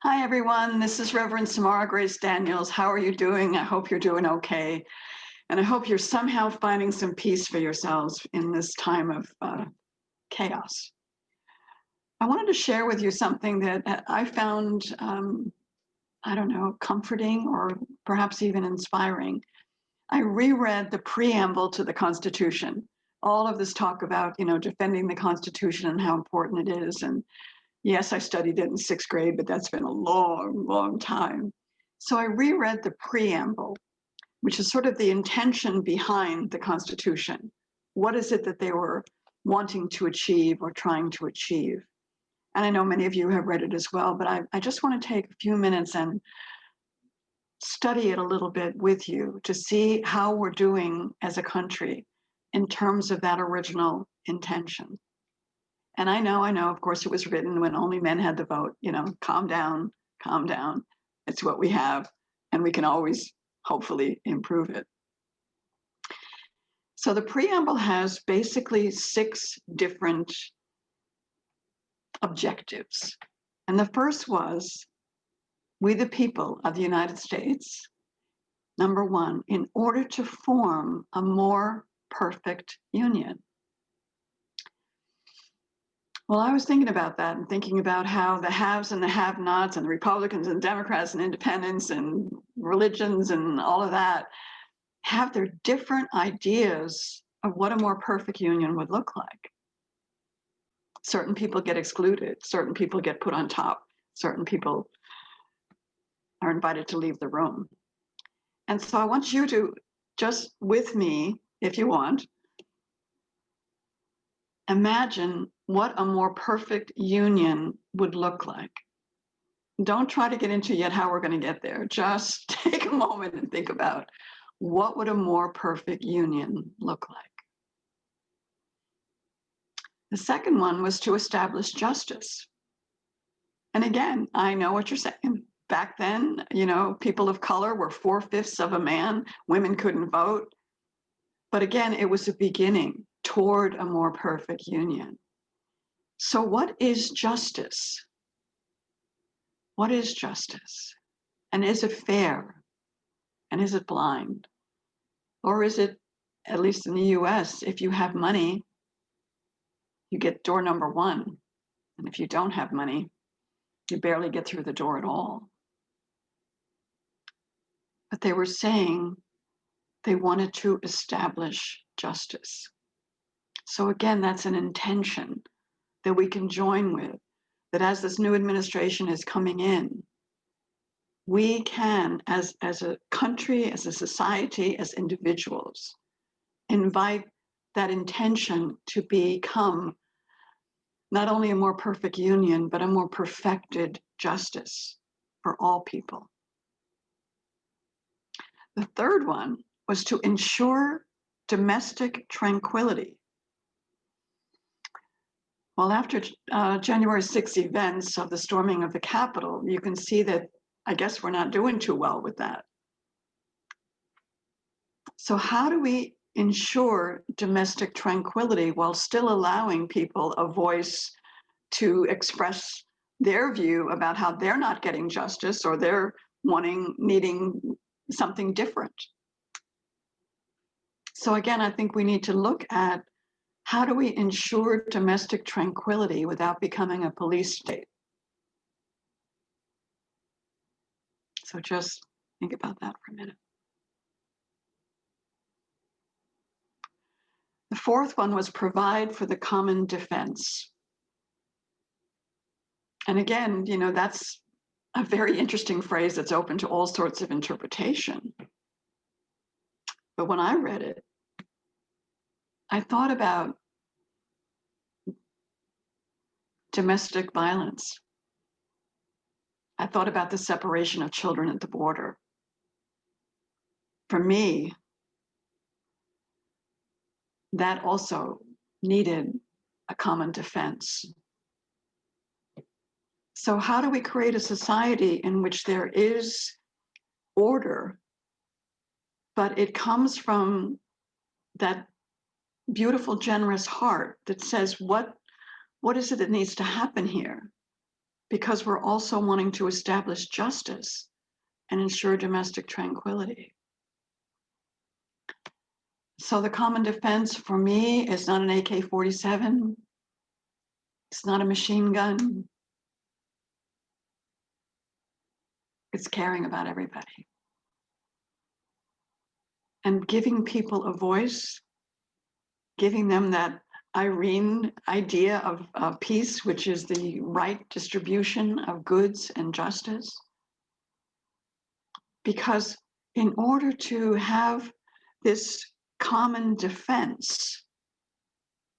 Hi, everyone. This is Reverend Samara Grace Daniels. How are you doing? I hope you're doing okay. And I hope you're somehow finding some peace for yourselves in this time of chaos. I wanted to share with you something that I found, I don't know, comforting or perhaps even inspiring. I reread the preamble to the Constitution. All of this talk about, defending the Constitution and how important it is. And yes, I studied it in sixth grade, but that's been a long, long time. So I reread the preamble, which is sort of the intention behind the Constitution. What is it that they were wanting to achieve or trying to achieve? And I know many of you have read it as well, but I just want to take a few minutes and study it a little bit with you to see how we're doing as a country in terms of that original intention. And I know, of course, it was written when only men had the vote, calm down, calm down. It's what we have, and we can always hopefully improve it. So the preamble has basically 6 different objectives. And the first was, we the people of the United States, number 1, in order to form a more perfect union. Well, I was thinking about that and thinking about how the haves and the have-nots and the Republicans and Democrats and independents and religions and all of that have their different ideas of what a more perfect union would look like. Certain people get excluded, certain people get put on top, certain people are invited to leave the room. And so I want you to just with me, if you want, imagine what a more perfect union would look like. Don't try to get into yet how we're going to get there. Just take a moment and think about what would a more perfect union look like. The second one was to establish justice. And again, I know what you're saying. Back then, people of color were 4/5 of a man. Women couldn't vote. But again, it was a beginning toward a more perfect union. So what is justice? What is justice? And is it fair? And is it blind? Or is it, at least in the US, if you have money, you get door number 1. And if you don't have money, you barely get through the door at all. But they were saying they wanted to establish justice. So again, that's an intention that we can join with, that as this new administration is coming in, we can, as a country, as a society, as individuals, invite that intention to become not only a more perfect union, but a more perfected justice for all people. The third one was to ensure domestic tranquility. Well, after January 6th events of the storming of the Capitol, you can see that I guess we're not doing too well with that. So how do we ensure domestic tranquility while still allowing people a voice to express their view about how they're not getting justice or they're needing something different? So again, I think we need to look at how do we ensure domestic tranquility without becoming a police state? So just think about that for a minute. The fourth one was provide for the common defense. And again, that's a very interesting phrase that's open to all sorts of interpretation. But when I read it, I thought about domestic violence. I thought about the separation of children at the border. For me, that also needed a common defense. So how do we create a society in which there is order, but it comes from that beautiful, generous heart that says, what is it that needs to happen here? because we're also wanting to establish justice and ensure domestic tranquility. So the common defense for me is not an AK-47. It's not a machine gun. It's caring about everybody. And giving people a voice, giving them that Irene idea of peace, which is the right distribution of goods and justice. Because in order to have this common defense,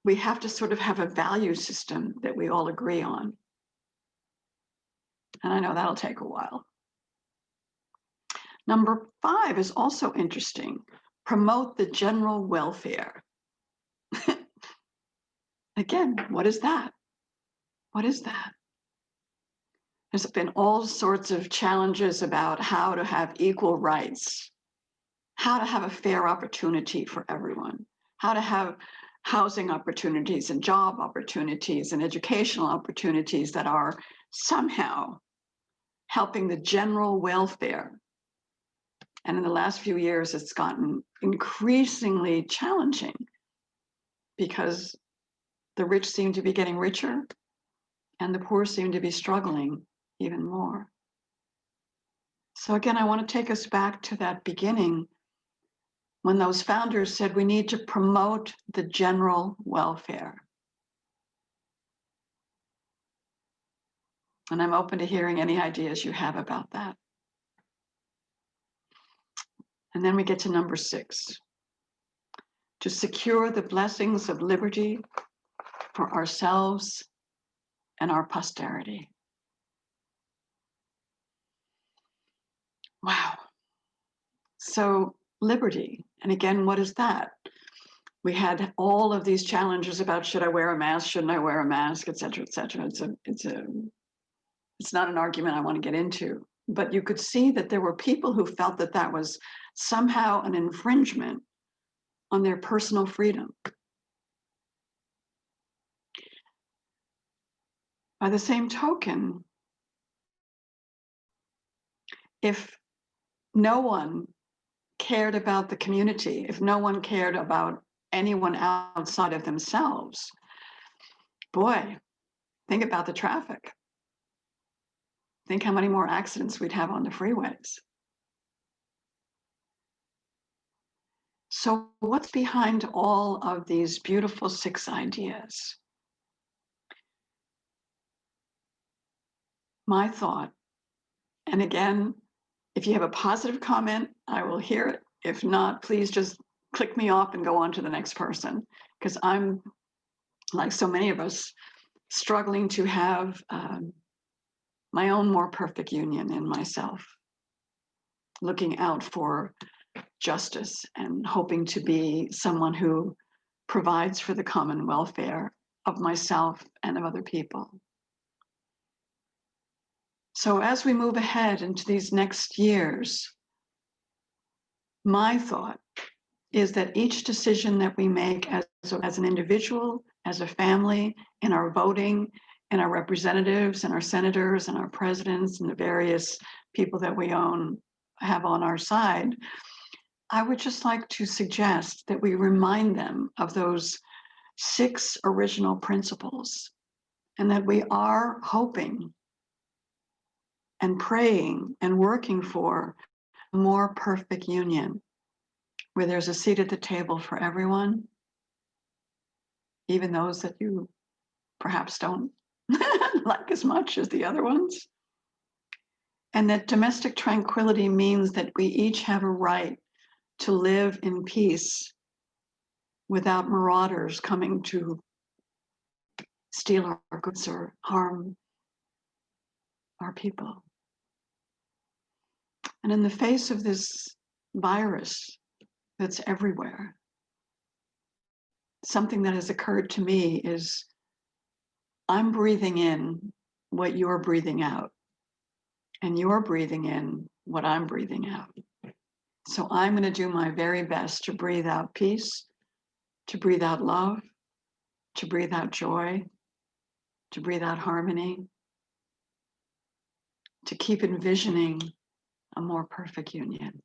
we have to sort of have a value system that we all agree on. And I know that'll take a while. Number 5 is also interesting. Promote the general welfare. Again, what is that? What is that? There's been all sorts of challenges about how to have equal rights, how to have a fair opportunity for everyone, how to have housing opportunities and job opportunities and educational opportunities that are somehow helping the general welfare. And in the last few years, it's gotten increasingly challenging because the rich seem to be getting richer and the poor seem to be struggling even more. So again, I want to take us back to that beginning when those founders said we need to promote the general welfare. And I'm open to hearing any ideas you have about that. And then we get to number 6, to secure the blessings of liberty for ourselves and our posterity. Wow. So liberty, and again, what is that? We had all of these challenges about should I wear a mask, shouldn't I wear a mask, et cetera, et cetera. It's not an argument I want to get into, but you could see that there were people who felt that that was somehow an infringement on their personal freedom. By the same token, if no one cared about the community, if no one cared about anyone outside of themselves, boy, think about the traffic. Think how many more accidents we'd have on the freeways. So what's behind all of these beautiful 6 ideas? My thought, and again, if you have a positive comment, I will hear it. If not, please just click me off and go on to the next person, because I'm, like so many of us, struggling to have my own more perfect union in myself, looking out for justice and hoping to be someone who provides for the common welfare of myself and of other people. So as we move ahead into these next years, my thought is that each decision that we make as an individual, as a family, in our voting, in our representatives, and our senators, and our presidents, and the various people that we have on our side, I would just like to suggest that we remind them of those 6 original principles, and that we are hoping and praying and working for a more perfect union, where there's a seat at the table for everyone, even those that you perhaps don't like as much as the other ones. And that domestic tranquility means that we each have a right to live in peace without marauders coming to steal our goods or harm our people. And in the face of this virus that's everywhere, something that has occurred to me is I'm breathing in what you're breathing out, and you're breathing in what I'm breathing out. So I'm going to do my very best to breathe out peace, to breathe out love, to breathe out joy, to breathe out harmony, to keep envisioning a more perfect union.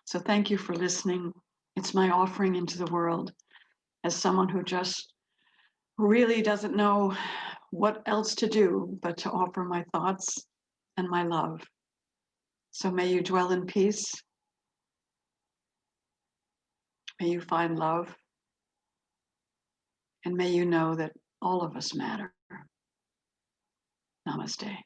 So thank you for listening. It's my offering into the world as someone who just really doesn't know what else to do but to offer my thoughts and my love. So may you dwell in peace. May you find love. And may you know that all of us matter. Namaste.